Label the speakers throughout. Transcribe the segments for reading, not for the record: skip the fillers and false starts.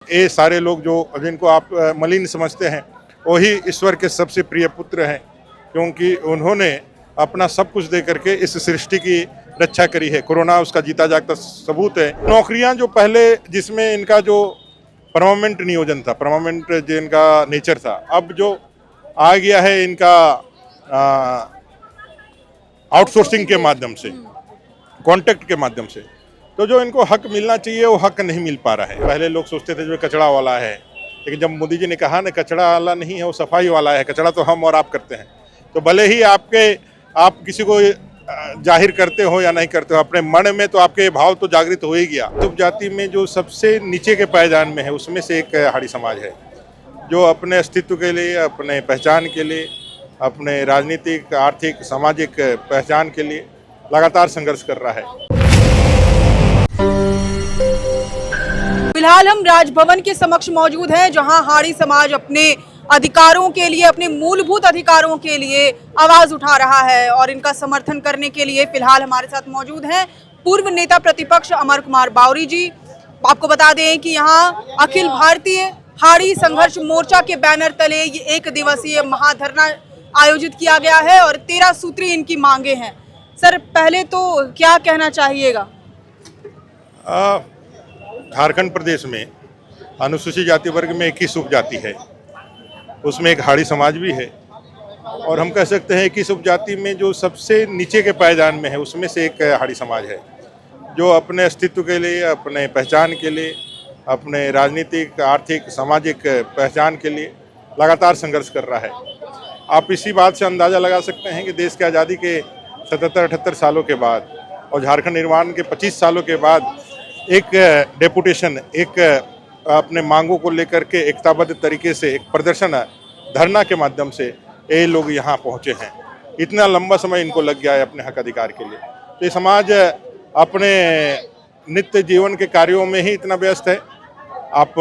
Speaker 1: ये सारे लोग जो जिनको आप मलिन समझते हैं वही ईश्वर के सबसे प्रिय पुत्र हैं, क्योंकि उन्होंने अपना सब कुछ दे करके इस सृष्टि की रक्षा करी है। कोरोना उसका जीता जागता सबूत है। नौकरियां जो पहले जिसमें इनका जो परमानेंट नियोजन था, परमानेंट जो इनका नेचर था, अब जो आ गया है इनका आउटसोर्सिंग के माध्यम से, कॉन्ट्रैक्ट के माध्यम से, तो जो इनको हक मिलना चाहिए वो हक नहीं मिल पा रहा है। पहले लोग सोचते थे जो कचरा वाला है, लेकिन जब मोदी जी ने कहा ना कचरा वाला नहीं है वो सफाई वाला है, कचरा तो हम और आप करते हैं, तो भले ही आप किसी को जाहिर करते हो या नहीं करते हो, अपने मन में तो आपके भाव तो जागृत हो ही गया। तो जाति में जो सबसे नीचे के पायदान में है उसमें से एक हाड़ी समाज है, जो अपने अस्तित्व के लिए, अपने पहचान के लिए, अपने राजनीतिक, आर्थिक, सामाजिक पहचान के लिए लगातार संघर्ष कर रहा है।
Speaker 2: फिलहाल हम राजभवन के समक्ष मौजूद हैं, जहां हाड़ी समाज अपने अधिकारों के लिए, अपने मूलभूत अधिकारों के लिए आवाज उठा रहा है और इनका समर्थन करने के लिए फिलहाल हमारे साथ मौजूद हैं पूर्व नेता प्रतिपक्ष अमर कुमार बावरी जी। आपको बता दें कि यहां अखिल भारतीय हाड़ी संघर्ष मोर्चा के बैनर तले ये 1 दिवसीय महाधरना आयोजित किया गया है और 13 सूत्री इनकी मांगे हैं। सर, पहले तो क्या कहना चाहिएगा?
Speaker 1: झारखंड प्रदेश में अनुसूचित जाति वर्ग में 21 उपजाति है, उसमें एक हाड़ी समाज भी है, और हम कह सकते हैं कि इस उपजाति में जो सबसे नीचे के पायदान में है उसमें से एक हाड़ी समाज है, जो अपने अस्तित्व के लिए, अपने पहचान के लिए, अपने राजनीतिक, आर्थिक, सामाजिक पहचान के लिए लगातार संघर्ष कर रहा है। आप इसी बात से अंदाज़ा लगा सकते हैं कि देश की आज़ादी के 77-78 सालों के बाद और झारखंड निर्माण के 25 सालों के बाद एक डेपुटेशन, एक अपने मांगों को लेकर के एकताबद्ध तरीके से एक प्रदर्शन, धरना के माध्यम से ये लोग यहाँ पहुँचे हैं। इतना लंबा समय इनको लग गया है अपने हक अधिकार के लिए। तो ये समाज अपने नित्य जीवन के कार्यों में ही इतना व्यस्त है। आप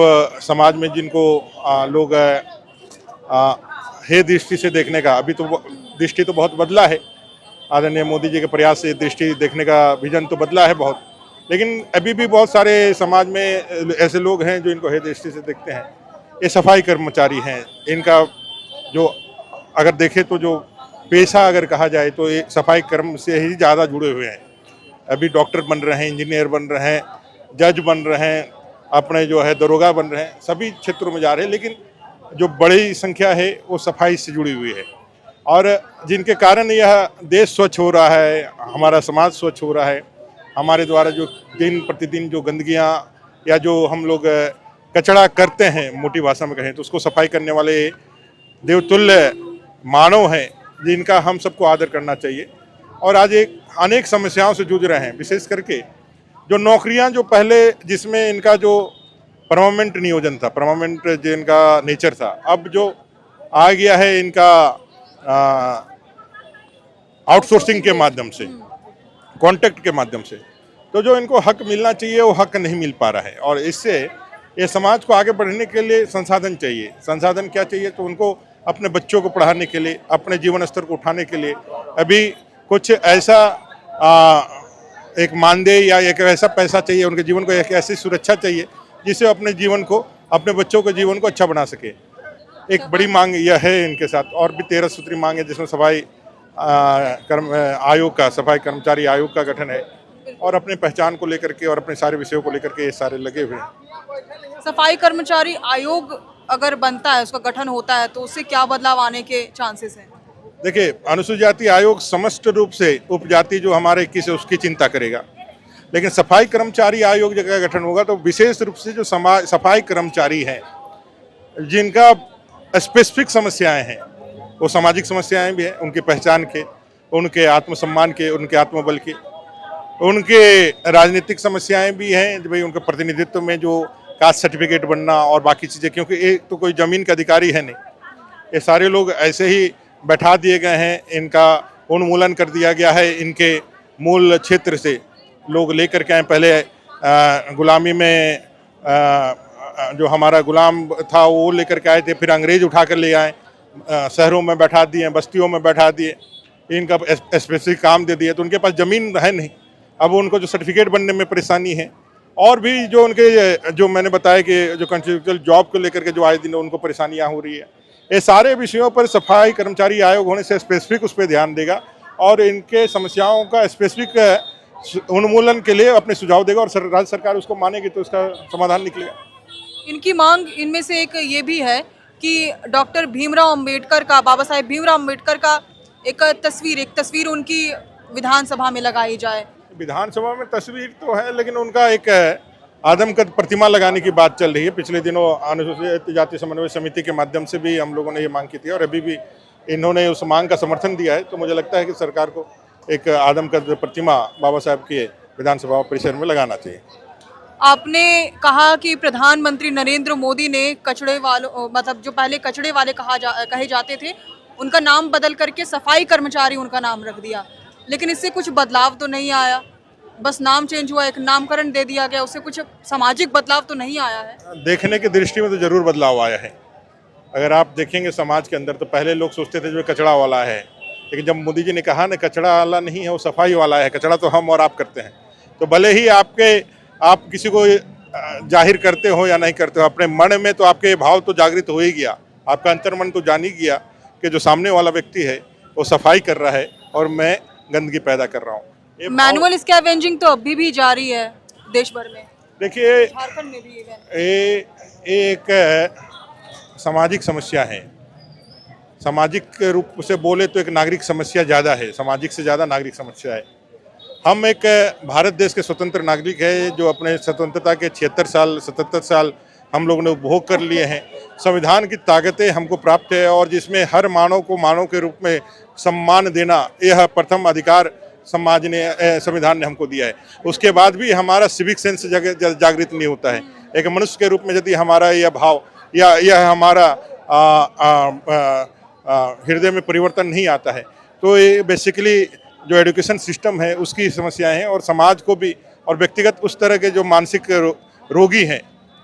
Speaker 1: समाज में जिनको लोग हे दृष्टि से देखने का, अभी तो दृष्टि तो बहुत बदला है, आदरणीय मोदी जी के प्रयास से दृष्टि देखने का विजन तो बदला है बहुत, लेकिन अभी भी बहुत सारे समाज में ऐसे लोग हैं जो इनको हे दृष्टि से देखते हैं। ये सफाई कर्मचारी हैं, इनका जो अगर देखें तो जो पेशा अगर कहा जाए तो ये सफाई कर्म से ही ज़्यादा जुड़े हुए हैं। अभी डॉक्टर बन रहे हैं, इंजीनियर बन रहे हैं, जज बन रहे हैं, अपने जो है दरोगा बन रहे हैं, सभी क्षेत्रों में जा रहे हैं, लेकिन जो बड़ी संख्या है वो सफाई से जुड़ी हुई है, और जिनके कारण यह देश स्वच्छ हो रहा है, हमारा समाज स्वच्छ हो रहा है। हमारे द्वारा जो दिन प्रतिदिन जो गंदगियाँ या जो हम लोग कचरा करते हैं, मोटी भाषा में कहें तो उसको सफाई करने वाले देवतुल्य मानव हैं, जिनका हम सबको आदर करना चाहिए। और आज अनेक समस्याओं से जूझ रहे हैं, विशेष करके जो नौकरियां जो पहले जिसमें इनका जो परमानेंट नियोजन था, परमानेंट जो इनका नेचर था, अब जो आ गया है इनका आउटसोर्सिंग के माध्यम से, कॉन्ट्रैक्ट के माध्यम से, तो जो इनको हक मिलना चाहिए वो हक नहीं मिल पा रहा है। और इससे ये समाज को आगे बढ़ने के लिए संसाधन चाहिए। संसाधन क्या चाहिए? तो उनको अपने बच्चों को पढ़ाने के लिए, अपने जीवन स्तर को उठाने के लिए अभी कुछ ऐसा एक मानदेय या एक ऐसा पैसा चाहिए, उनके जीवन को एक ऐसी सुरक्षा चाहिए जिससे अपने जीवन को, अपने बच्चों के जीवन को अच्छा बना सके। एक बड़ी मांग यह है इनके साथ, और भी 13 सूत्री मांग है, जिसमें सफाई आयोग का, सफाई कर्मचारी आयोग का गठन है, और अपने पहचान को लेकर के और अपने सारे विषयों को लेकर के ये सारे लगे हुए हैं।
Speaker 2: सफाई कर्मचारी आयोग अगर बनता है, उसका गठन होता है, तो उससे क्या बदलाव आने के चांसेस हैं?
Speaker 1: देखिए, अनुसूचित जाति आयोग समस्त रूप से उपजाति जो हमारे 21 है उसकी चिंता करेगा, लेकिन सफाई कर्मचारी आयोग जब का गठन होगा तो विशेष रूप से जो सफाई कर्मचारी हैं, जिनका स्पेसिफिक समस्याएं हैं, वो सामाजिक समस्याएं भी हैं, उनकी पहचान के, उनके आत्मसम्मान के, उनके आत्मबल के, उनके राजनीतिक समस्याएं भी हैं, भाई उनके प्रतिनिधित्व में जो कास्ट सर्टिफिकेट बनना और बाकी चीज़ें, क्योंकि एक तो कोई ज़मीन का अधिकारी है नहीं, ये सारे लोग ऐसे ही बैठा दिए गए हैं, इनका उन्मूलन कर दिया गया है। इनके मूल क्षेत्र से लोग लेकर के आए, पहले गुलामी में जो हमारा गुलाम था वो लेकर के आए थे, फिर अंग्रेज उठा कर ले आए, शहरों में बैठा दिए, बस्तियों में बैठा दिए, इनका स्पेसिफिक काम दे दिए, तो उनके पास ज़मीन है नहीं। अब उनको जो सर्टिफिकेट बनने में परेशानी है, और भी जो उनके जो मैंने बताया कि जो कॉन्ट्रेक्चुअल जॉब को लेकर के जो आए दिन उनको परेशानियां हो रही है, ये सारे विषयों पर सफाई कर्मचारी आयोग होने से स्पेसिफिक उस पर ध्यान देगा और इनके समस्याओं का स्पेसिफिक उन्मूलन के लिए अपने सुझाव देगा और राज्य सरकार उसको मानेगी तो उसका समाधान निकलेगा।
Speaker 2: इनकी मांग इनमें से एक ये भी है कि डॉक्टर भीमराव अंबेडकर का, बाबा साहेब भीमराव अंबेडकर का एक तस्वीर उनकी विधानसभा में लगाई जाए।
Speaker 1: विधानसभा में तस्वीर तो है, लेकिन उनका एक आदमकद प्रतिमा लगाने की बात चल रही है। पिछले दिनों अनुसूचित जाति समन्वय समिति के माध्यम से भी हम लोगों ने ये मांग की थी और अभी भी इन्होंने उस मांग का समर्थन दिया है। तो मुझे लगता है कि सरकार को एक आदमकद प्रतिमा बाबा साहब के विधानसभा परिसर में लगाना चाहिए।
Speaker 2: आपने कहा कि प्रधानमंत्री नरेंद्र मोदी ने कचड़े वालों, मतलब जो पहले कचड़े वाले कहे जाते थे, उनका नाम बदल करके सफाई कर्मचारी उनका नाम रख दिया, लेकिन इससे कुछ बदलाव तो नहीं आया। बस नाम चेंज हुआ, एक नामकरण दे दिया गया, उससे कुछ सामाजिक बदलाव तो नहीं आया है।
Speaker 1: देखने की दृष्टि में तो जरूर बदलाव आया है। अगर आप देखेंगे समाज के अंदर, तो पहले लोग सोचते थे जो कचड़ा वाला है, लेकिन जब मोदी जी ने कहा ना कचड़ा वाला नहीं है, वो सफाई वाला है, कचड़ा तो हम और आप करते हैं, तो भले ही आप किसी को जाहिर करते हो या नहीं करते हो, अपने मन में तो आपके भाव तो जागृत हो ही गया, आपका अंतर्मन तो जान ही गया कि जो सामने वाला व्यक्ति है वो सफाई कर रहा है और मैं गंदगी पैदा कर रहा हूँ।
Speaker 2: मैनुअल स्कैवेंजिंग तो अभी भी जारी है देश भर में,
Speaker 1: देखिए
Speaker 2: झारखंड में भी
Speaker 1: ये एक सामाजिक समस्या है। सामाजिक रूप से बोले तो एक नागरिक समस्या ज़्यादा है, सामाजिक से ज़्यादा नागरिक समस्या है। हम एक भारत देश के स्वतंत्र नागरिक है जो अपने स्वतंत्रता के 77 साल हम लोगों ने उपभोग कर लिए हैं। संविधान की ताकतें हमको प्राप्त है और जिसमें हर मानव को मानव के रूप में सम्मान देना, यह प्रथम अधिकार समाज ने, संविधान ने हमको दिया है। उसके बाद भी हमारा सिविक सेंस जागृत नहीं होता है। एक मनुष्य के रूप में यदि हमारा यह भाव या यह हमारा हृदय में परिवर्तन नहीं आता है, तो ये बेसिकली जो एजुकेशन सिस्टम है उसकी समस्याएं हैं और समाज को भी, और व्यक्तिगत उस तरह के जो मानसिक रोगी हैं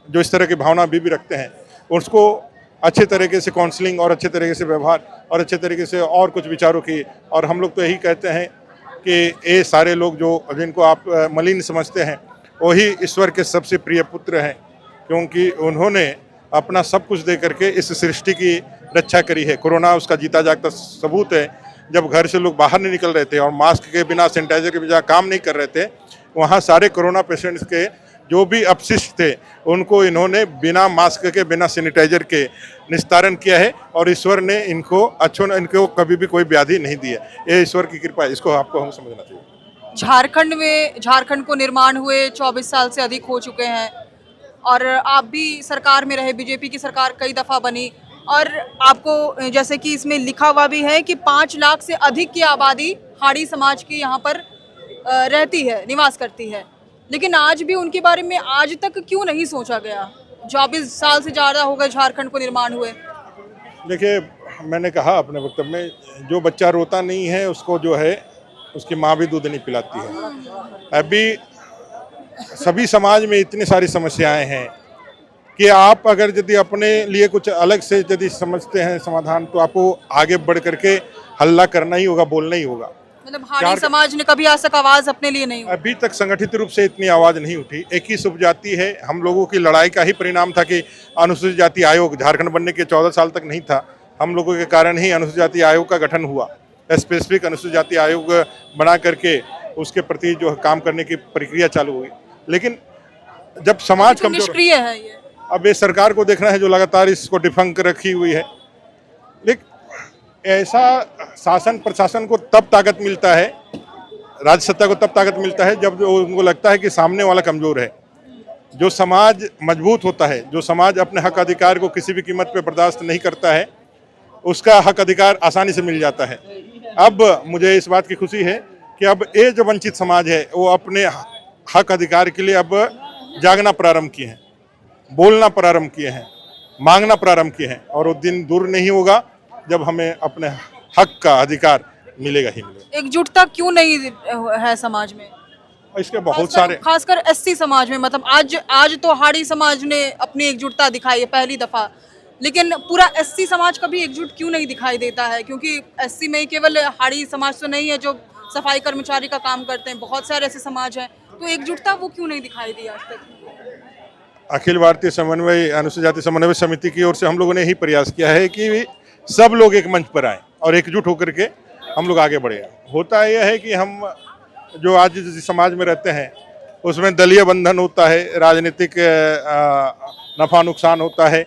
Speaker 1: जो इस तरह की भावना अभी भी रखते हैं, उसको अच्छे तरीके से काउंसलिंग और अच्छे तरीके से व्यवहार और अच्छे तरीके से और कुछ विचारों की, और हम लोग तो यही कहते हैं कि ये सारे लोग जो जिनको आप मलिन समझते हैं वही ईश्वर के सबसे प्रिय पुत्र हैं, क्योंकि उन्होंने अपना सब कुछ दे करके इस सृष्टि की रक्षा करी है। कोरोना उसका जीता जागता सबूत है। जब घर से लोग बाहर नहीं निकल रहे थे और मास्क के बिना, सैनिटाइजर के बिना काम नहीं कर रहे थे, वहाँ सारे कोरोना पेशेंट्स के जो भी अपशिष्ट थे उनको इन्होंने बिना मास्क के, बिना सैनिटाइजर के निस्तारण किया है और ईश्वर ने इनको कभी भी कोई व्याधि नहीं दी है। ये ईश्वर की कृपा है, इसको आपको हम समझना चाहिए।
Speaker 2: झारखंड को निर्माण हुए 24 साल से अधिक हो चुके हैं और आप भी सरकार में रहे, बीजेपी की सरकार कई दफ़ा बनी, और आपको जैसे कि इसमें लिखा हुआ भी है कि 5 लाख से अधिक की आबादी हाड़ी समाज की यहाँ पर रहती है, निवास करती है, लेकिन आज भी उनके बारे में आज तक क्यों नहीं सोचा गया? 24 साल से ज़्यादा हो गए झारखंड को निर्माण हुए।
Speaker 1: देखिए, मैंने कहा अपने वक्तव्य में, जो बच्चा रोता नहीं है उसको जो है उसकी माँ भी दूध नहीं पिलाती है। अभी सभी समाज में इतनी सारी समस्याएं हैं कि आप अगर यदि अपने लिए कुछ अलग से यदि समझते हैं समाधान, तो आपको आगे बढ़ करके हल्ला करना ही होगा, बोलना ही होगा।
Speaker 2: मतलब हाड़ी समाज ने कभी आज तक आवाज अपने लिए नहीं उठाई?
Speaker 1: अभी तक संगठित रूप से इतनी आवाज नहीं उठी। एक ही उपजाति है, हम लोगों की लड़ाई का ही परिणाम था कि अनुसूचित जाति आयोग झारखंड बनने के 14 साल तक नहीं था। हम लोगों के कारण ही अनुसूचित जाति आयोग का गठन हुआ, स्पेसिफिक अनुसूचित जाति आयोग बना करके उसके प्रति जो काम करने की प्रक्रिया चालू हुई। लेकिन जब समाज कमजोर,
Speaker 2: निष्क्रिय है ये।
Speaker 1: अब ये सरकार को देखना है जो लगातार इसको डिफंक रखी हुई है। लेकिन ऐसा शासन प्रशासन को तब ताकत मिलता है, राज्य सत्ता को तब ताकत मिलता है जब उनको लगता है कि सामने वाला कमजोर है। जो समाज मजबूत होता है, जो समाज अपने हक अधिकार को किसी भी कीमत पे बर्दाश्त नहीं करता है, उसका हक अधिकार आसानी से मिल जाता है। अब मुझे इस बात की खुशी है कि अब ये जो वंचित समाज है वो अपने हक अधिकार के लिए अब जागना प्रारंभ किए हैं, बोलना प्रारंभ किए हैं, मांगना प्रारंभ किए हैं, और वो दिन दूर नहीं होगा जब हमें अपने हक का अधिकार मिलेगा ही मिलेगा।
Speaker 2: एकजुटता क्यों नहीं है समाज में?
Speaker 1: इसके बहुत सारे,
Speaker 2: खासकर एससी समाज में, मतलब आज तो हाड़ी समाज ने अपनी एकजुटता दिखाई है पहली दफा, लेकिन पूरा एससी समाज कभी एकजुट क्यों नहीं दिखाई देता है? क्योंकि एससी में केवल हाड़ी समाज तो नहीं है जो सफाई कर्मचारी का काम करते हैं, बहुत सारे ऐसे समाज हैं तो एकजुटता वो क्यों नहीं दिखाई दी आज तक?
Speaker 1: अखिल भारतीय समन्वय अनुसूचित जाति समन्वय समिति की ओर से हम लोगों ने यही प्रयास किया है कि सब लोग एक मंच पर आए और एकजुट होकर के हम लोग आगे बढ़े। होता यह है कि हम जो आज जिस समाज में रहते हैं उसमें दलीय बंधन होता है, राजनीतिक नफा नुकसान होता है,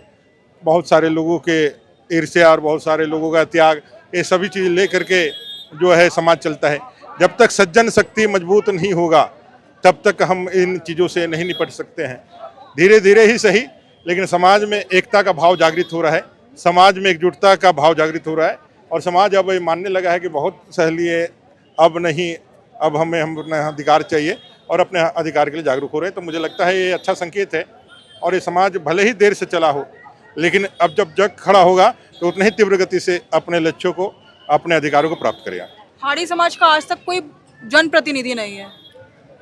Speaker 1: बहुत सारे लोगों के ईर्ष्या और बहुत सारे लोगों का त्याग, ये सभी चीज़ लेकर के जो है समाज चलता है। जब तक सज्जन शक्ति मजबूत नहीं होगा तब तक हम इन चीज़ों से नहीं निपट सकते हैं। धीरे धीरे ही सही, लेकिन समाज में एकता का भाव जागृत हो रहा है, समाज में एकजुटता का भाव जागृत हो रहा है और समाज अब ये मानने लगा है कि बहुत सही है, अब नहीं, अब हमें हम अपना अधिकार चाहिए और अपने अधिकार के लिए जागरूक हो रहे हैं। तो मुझे लगता है ये अच्छा संकेत है और ये समाज भले ही देर से चला हो, लेकिन अब जब जग खड़ा होगा तो उतने ही तीव्र गति से अपने लक्ष्यों को, अपने अधिकारों को प्राप्त करेगा।
Speaker 2: हाड़ी समाज का आज तक कोई जनप्रतिनिधि नहीं है,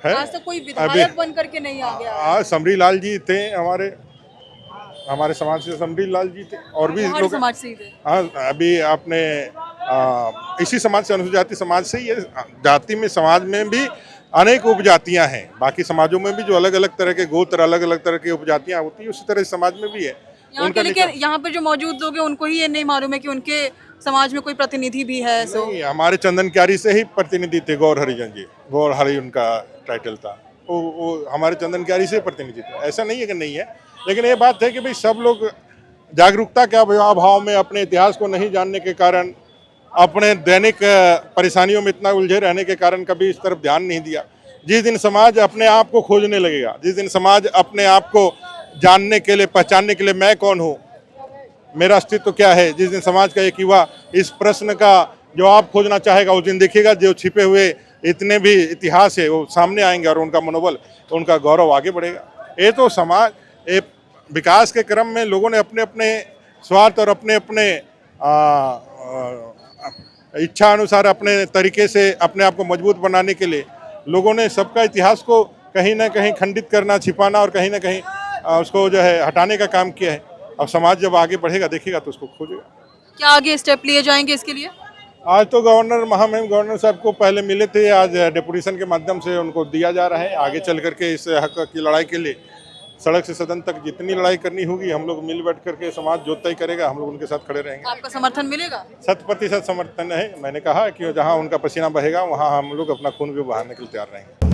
Speaker 2: आज तक कोई विधायक बन करके नहीं आ गया।
Speaker 1: आज समरी लाल जी थे, हमारे समाज से समरी लाल जी थे और भी लोग
Speaker 2: समाज से ही थे।
Speaker 1: हाँ, अभी आपने इसी समाज से, अनुसूचित जाति समाज से ही है। जाति में, समाज में भी अनेक उपजातियां हैं, बाकी समाजों में भी जो अलग अलग तरह के गोत्र, अलग अलग तरह की उपजातियां होती हैं, उसी तरह समाज में भी है।
Speaker 2: लेकिन यहाँ पे जो मौजूद लोग हैं उनको ही ये नहीं मालूम है कि उनके समाज में कोई प्रतिनिधि भी है।
Speaker 1: नहीं, हमारे चंदन क्यारी से ही प्रतिनिधि थे गौर हरिजन जी, गौर हरि उनका टाइटल था, वो हमारे चंदन क्यारी से प्रतिनिधि थे। ऐसा नहीं है कि नहीं है, लेकिन ये बात है कि भाई सब लोग जागरूकता के अभाव में, अपने इतिहास को नहीं जानने के कारण, अपने दैनिक परेशानियों में इतना उलझे रहने के कारण कभी इस तरफ ध्यान नहीं दिया। जिस दिन समाज अपने आप को खोजने लगेगा, जिस दिन समाज अपने आप को जानने के लिए, पहचानने के लिए, मैं कौन हूँ, मेरा अस्तित्व क्या है, जिस दिन समाज का एक युवा इस प्रश्न का जवाब खोजना चाहेगा, उस दिन देखिएगा जो छिपे हुए इतने भी इतिहास है वो सामने आएंगे और उनका मनोबल, उनका गौरव आगे बढ़ेगा। ये तो समाज विकास के क्रम में लोगों ने अपने अपने स्वार्थ और अपने अपने इच्छा अनुसार अपने तरीके से अपने आप को मजबूत बनाने के लिए लोगों ने सबका इतिहास को कहीं ना कहीं खंडित करना, छिपाना और कहीं ना कहीं उसको जो है हटाने का काम किया है। अब समाज जब आगे बढ़ेगा, देखिएगा तो उसको खोजेगा।
Speaker 2: क्या आगे स्टेप लिए जाएंगे इसके लिए?
Speaker 1: आज तो गवर्नर, महामहिम गवर्नर साहब को पहले मिले थे, आज डेपुटेशन के माध्यम से उनको दिया जा रहा है। आगे चल करके इस हक की लड़ाई के लिए सड़क से सदन तक जितनी लड़ाई करनी होगी, हम लोग मिल बैठ करके समाज जो तय करेगा, हम लोग उनके साथ खड़े रहेंगे।
Speaker 2: आपका समर्थन मिलेगा?
Speaker 1: 100% समर्थन है। मैंने कहा कि जहाँ उनका पसीना बहेगा वहाँ हम लोग अपना खून भी बहाने के लिए तैयार रहेंगे।